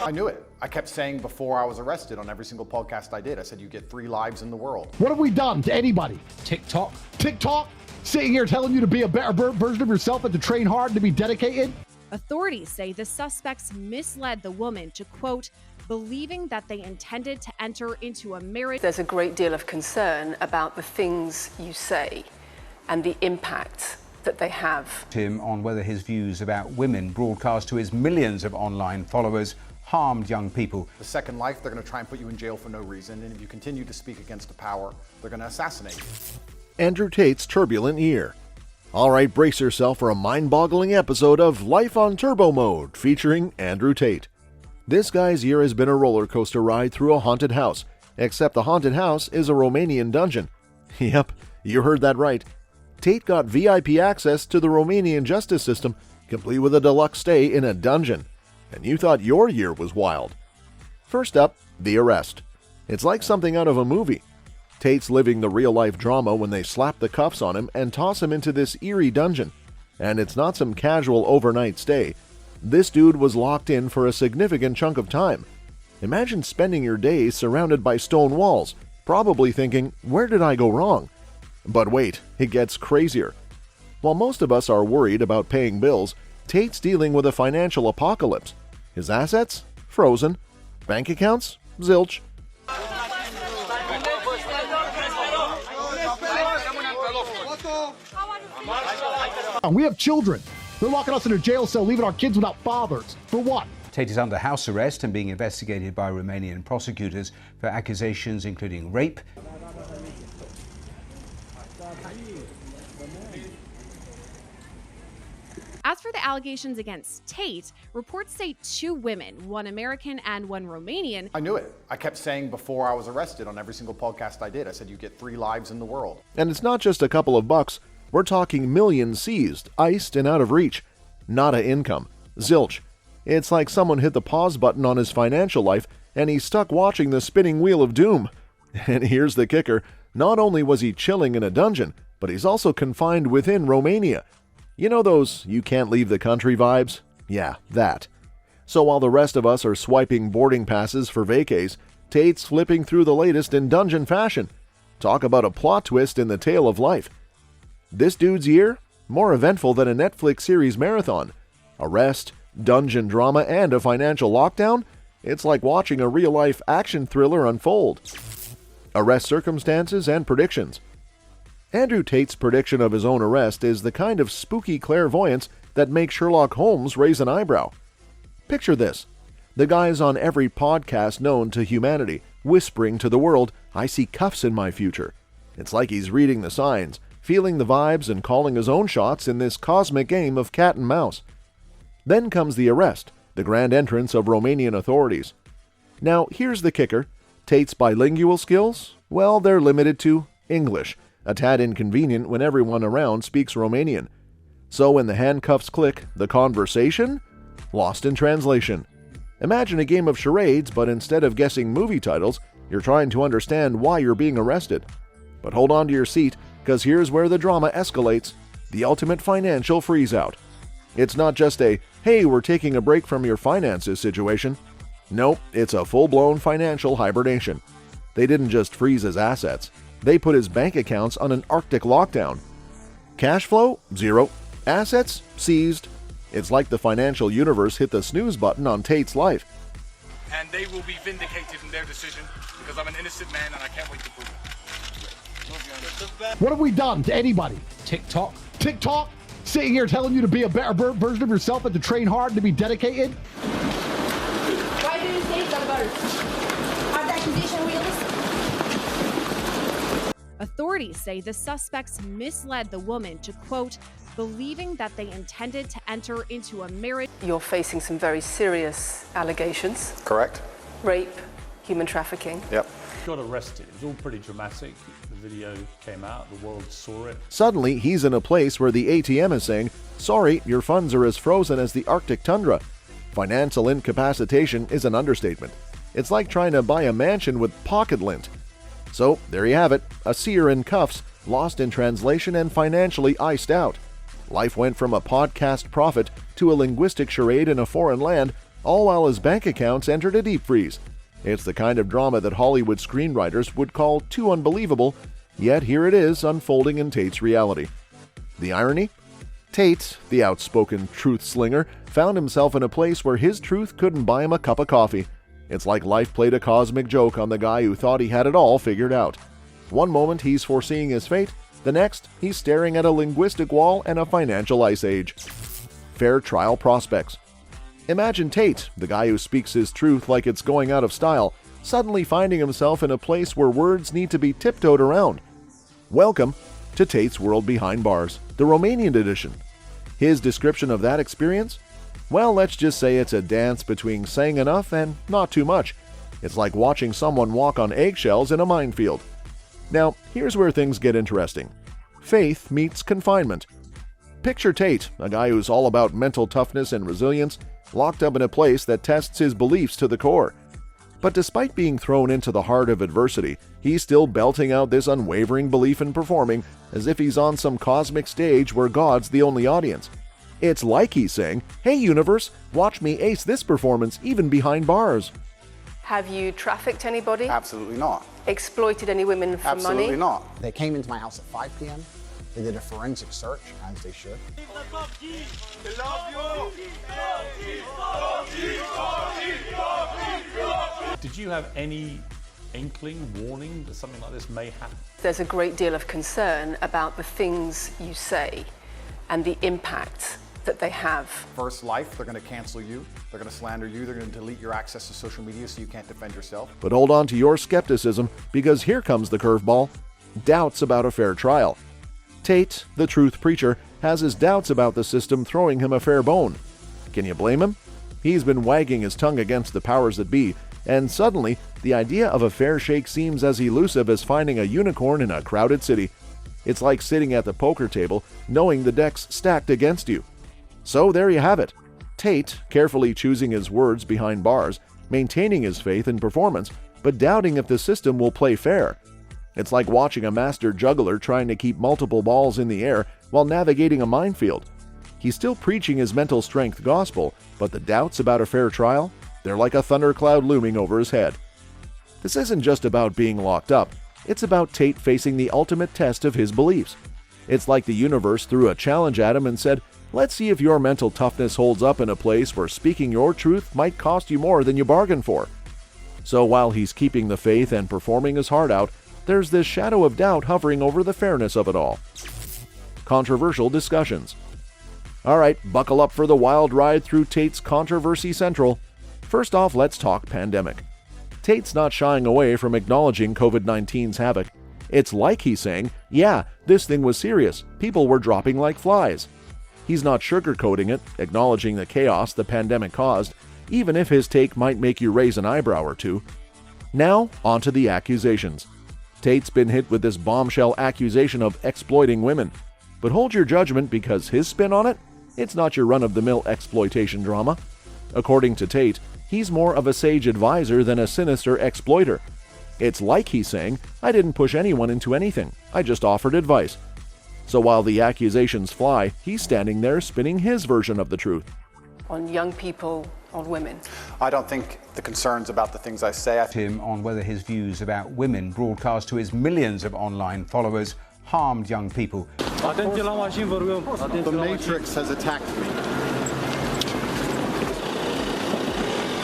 I knew it. I kept saying before I was arrested on every single podcast I did, I said you get 3 lives in the world. What have we done to anybody? TikTok? TikTok? Sitting here telling you to be a better version of yourself and to train hard and to be dedicated? Authorities say the suspects misled the woman to, quote, believing that they intended to enter into a marriage. There's a great deal of concern about the things you say and the impact that they have. Him on whether his views about women broadcast to his millions of online followers harmed young people. The second life, they're going to try and put you in jail for no reason, and if you continue to speak against the power, they're going to assassinate you. Andrew Tate's turbulent year. All right, brace yourself for a mind-boggling episode of Life on Turbo Mode featuring Andrew Tate. This guy's year has been a roller coaster ride through a haunted house, except the haunted house is a Romanian dungeon. Yep, you heard that right. Tate got VIP access to the Romanian justice system, complete with a deluxe stay in a dungeon. And you thought your year was wild. First up, the arrest. It's like something out of a movie. Tate's living the real-life drama when they slap the cuffs on him and toss him into this eerie dungeon. And it's not some casual overnight stay. This dude was locked in for a significant chunk of time. Imagine spending your days surrounded by stone walls, probably thinking, where did I go wrong? But wait, it gets crazier. While most of us are worried about paying bills, Tate's dealing with a financial apocalypse. His assets? Frozen. Bank accounts? Zilch. We have children. They're locking us in a jail cell, leaving our kids without fathers. For what? Tate is under house arrest and being investigated by Romanian prosecutors for accusations including rape. As for the allegations against Tate, reports say 2 women, 1 American and 1 Romanian. I knew it. I kept saying before I was arrested on every single podcast I did, I said you get 3 lives in the world. And it's not just a couple of bucks. We're talking millions seized, iced, and out of reach. Nada income. Zilch. It's like someone hit the pause button on his financial life and he's stuck watching the spinning wheel of doom. And here's the kicker. Not only was he chilling in a dungeon, but he's also confined within Romania. You know those you can't leave the country vibes? Yeah, that. So while the rest of us are swiping boarding passes for vacays, Tate's flipping through the latest in dungeon fashion. Talk about a plot twist in the tale of life. This dude's year? More eventful than a Netflix series marathon. Arrest, dungeon drama, and a financial lockdown? It's like watching a real-life action thriller unfold. Arrest circumstances and predictions. Andrew Tate's prediction of his own arrest is the kind of spooky clairvoyance that makes Sherlock Holmes raise an eyebrow. Picture this. The guy's on every podcast known to humanity, whispering to the world, I see cuffs in my future. It's like he's reading the signs, feeling the vibes and calling his own shots in this cosmic game of cat and mouse. Then comes the arrest, the grand entrance of Romanian authorities. Now, here's the kicker. Tate's bilingual skills? Well, they're limited to English, a tad inconvenient when everyone around speaks Romanian. So when the handcuffs click, the conversation? Lost in translation. Imagine a game of charades, but instead of guessing movie titles, you're trying to understand why you're being arrested. But hold on to your seat, because here's where the drama escalates, the ultimate financial freeze-out. It's not just a, hey, we're taking a break from your finances situation. Nope, it's a full-blown financial hibernation. They didn't just freeze his assets. They put his bank accounts on an Arctic lockdown. Cash flow? Zero. Assets? Seized. It's like the financial universe hit the snooze button on Tate's life. And they will be vindicated in their decision because I'm an innocent man and I can't wait to prove it. What have we done to anybody? TikTok? TikTok? Sitting here telling you to be a better version of yourself and to train hard and to be dedicated? Why do you say that about are the accusation realistic? Authorities say the suspects misled the woman to, quote, believing that they intended to enter into a marriage. You're facing some very serious allegations. Correct? Rape, human trafficking. Yep. Got arrested. It was all pretty dramatic. The video came out, the world saw it. Suddenly, he's in a place where the ATM is saying, sorry, your funds are as frozen as the Arctic tundra. Financial incapacitation is an understatement. It's like trying to buy a mansion with pocket lint. So, there you have it, a seer in cuffs, lost in translation and financially iced out. Life went from a podcast prophet to a linguistic charade in a foreign land, all while his bank accounts entered a deep freeze. It's the kind of drama that Hollywood screenwriters would call too unbelievable, yet here it is unfolding in Tate's reality. The irony? Tate, the outspoken truth slinger, found himself in a place where his truth couldn't buy him a cup of coffee. It's like life played a cosmic joke on the guy who thought he had it all figured out. One moment he's foreseeing his fate, the next he's staring at a linguistic wall and a financial ice age. Fair trial prospects. Imagine Tate, the guy who speaks his truth like it's going out of style, suddenly finding himself in a place where words need to be tiptoed around. Welcome to Tate's World Behind Bars, the Romanian edition. His description of that experience? Well, let's just say it's a dance between saying enough and not too much. It's like watching someone walk on eggshells in a minefield. Now, here's where things get interesting. Faith meets confinement. Picture Tate, a guy who's all about mental toughness and resilience, locked up in a place that tests his beliefs to the core. But despite being thrown into the heart of adversity, he's still belting out this unwavering belief in performing as if he's on some cosmic stage where God's the only audience. It's like he's saying, "Hey universe, watch me ace this performance even behind bars." Have you trafficked anybody? Absolutely not. Exploited any women for money? Absolutely not. They came into my house at 5 p.m. They did a forensic search, as they should. Did you have any inkling, warning that something like this may happen? There's a great deal of concern about the things you say and the impact that they have. First life, they're going to cancel you. They're going to slander you. They're going to delete your access to social media so you can't defend yourself. But hold on to your skepticism, because here comes the curveball. Doubts about a fair trial. Tate, the truth preacher, has his doubts about the system throwing him a fair bone. Can you blame him? He's been wagging his tongue against the powers that be, and suddenly, the idea of a fair shake seems as elusive as finding a unicorn in a crowded city. It's like sitting at the poker table, knowing the deck's stacked against you. So there you have it. Tate, carefully choosing his words behind bars, maintaining his faith in performance, but doubting if the system will play fair. It's like watching a master juggler trying to keep multiple balls in the air while navigating a minefield. He's still preaching his mental strength gospel, but the doubts about a fair trial? They're like a thundercloud looming over his head. This isn't just about being locked up. It's about Tate facing the ultimate test of his beliefs. It's like the universe threw a challenge at him and said, "Let's see if your mental toughness holds up in a place where speaking your truth might cost you more than you bargained for." So while he's keeping the faith and performing his heart out, there's this shadow of doubt hovering over the fairness of it all. Controversial discussions. All right, buckle up for the wild ride through Tate's Controversy Central. First off, let's talk pandemic. Tate's not shying away from acknowledging COVID-19's havoc. It's like he's saying, yeah, this thing was serious. People were dropping like flies. He's not sugarcoating it, acknowledging the chaos the pandemic caused, even if his take might make you raise an eyebrow or two. Now, onto the accusations. Tate's been hit with this bombshell accusation of exploiting women. But hold your judgment, because his spin on it? It's not your run-of-the-mill exploitation drama. According to Tate, he's more of a sage advisor than a sinister exploiter. It's like he's saying, I didn't push anyone into anything, I just offered advice. So while the accusations fly, he's standing there spinning his version of the truth. On young people, on women. I don't think the concerns about the things I say. Him on whether his views about women broadcast to his millions of online followers harmed young people. The Matrix has attacked me.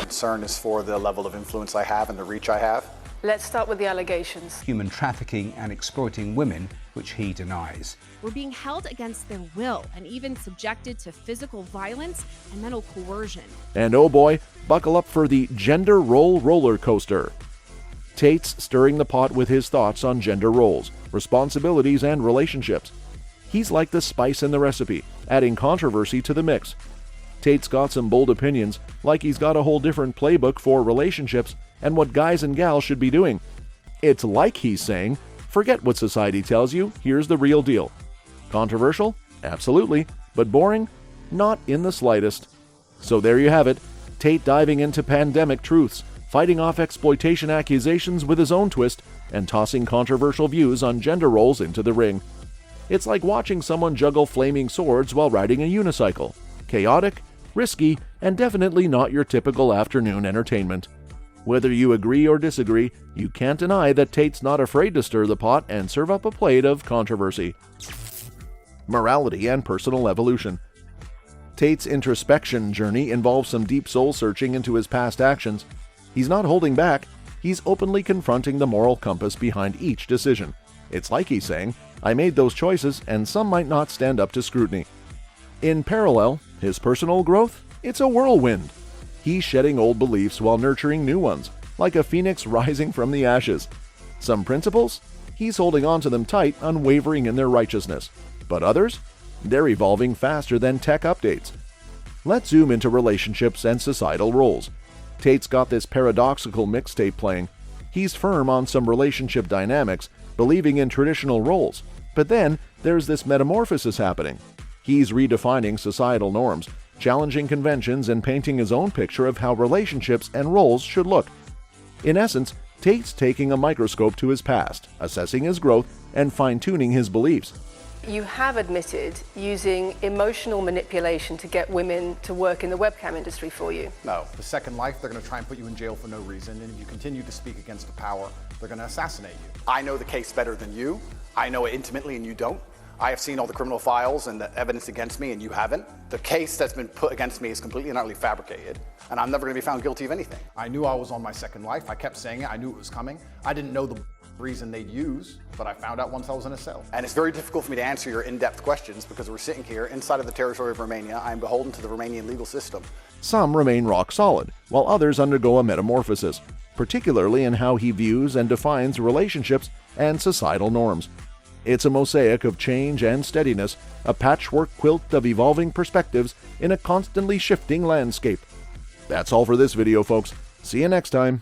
Concern is for the level of influence I have and the reach I have. Let's start with the allegations. Human trafficking and exploiting women, which he denies. Were being held against their will and even subjected to physical violence and mental coercion. And oh boy, buckle up for the gender role roller coaster. Tate's stirring the pot with his thoughts on gender roles, responsibilities, and relationships. He's like the spice in the recipe, adding controversy to the mix. Tate's got some bold opinions, like he's got a whole different playbook for relationships and what guys and gals should be doing. It's like he's saying, forget what society tells you, here's the real deal. Controversial? Absolutely. But boring? Not in the slightest. So there you have it, Tate diving into pandemic truths, fighting off exploitation accusations with his own twist, and tossing controversial views on gender roles into the ring. It's like watching someone juggle flaming swords while riding a unicycle. Chaotic, risky, and definitely not your typical afternoon entertainment. Whether you agree or disagree, you can't deny that Tate's not afraid to stir the pot and serve up a plate of controversy. Morality and personal evolution. Tate's introspection journey involves some deep soul-searching into his past actions. He's not holding back, he's openly confronting the moral compass behind each decision. It's like he's saying, I made those choices and some might not stand up to scrutiny. In parallel, his personal growth, it's a whirlwind. He's shedding old beliefs while nurturing new ones, like a phoenix rising from the ashes. Some principles? He's holding on to them tight, unwavering in their righteousness. But others? They're evolving faster than tech updates. Let's zoom into relationships and societal roles. Tate's got this paradoxical mixtape playing. He's firm on some relationship dynamics, believing in traditional roles. But then, there's this metamorphosis happening. He's redefining societal norms, challenging conventions and painting his own picture of how relationships and roles should look. In essence, Tate's taking a microscope to his past, assessing his growth, and fine-tuning his beliefs. You have admitted using emotional manipulation to get women to work in the webcam industry for you. No. The Second Life, they're going to try and put you in jail for no reason, and if you continue to speak against the power, they're going to assassinate you. I know the case better than you. I know it intimately and you don't. I have seen all the criminal files and the evidence against me and you haven't. The case that's been put against me is completely and utterly fabricated, and I'm never going to be found guilty of anything. I knew I was on my second life. I kept saying it. I knew it was coming. I didn't know the reason they'd use, but I found out once I was in a cell. And it's very difficult for me to answer your in-depth questions because we're sitting here inside of the territory of Romania. I am beholden to the Romanian legal system. Some remain rock solid, while others undergo a metamorphosis, particularly in how he views and defines relationships and societal norms. It's a mosaic of change and steadiness, a patchwork quilt of evolving perspectives in a constantly shifting landscape. That's all for this video, folks. See you next time.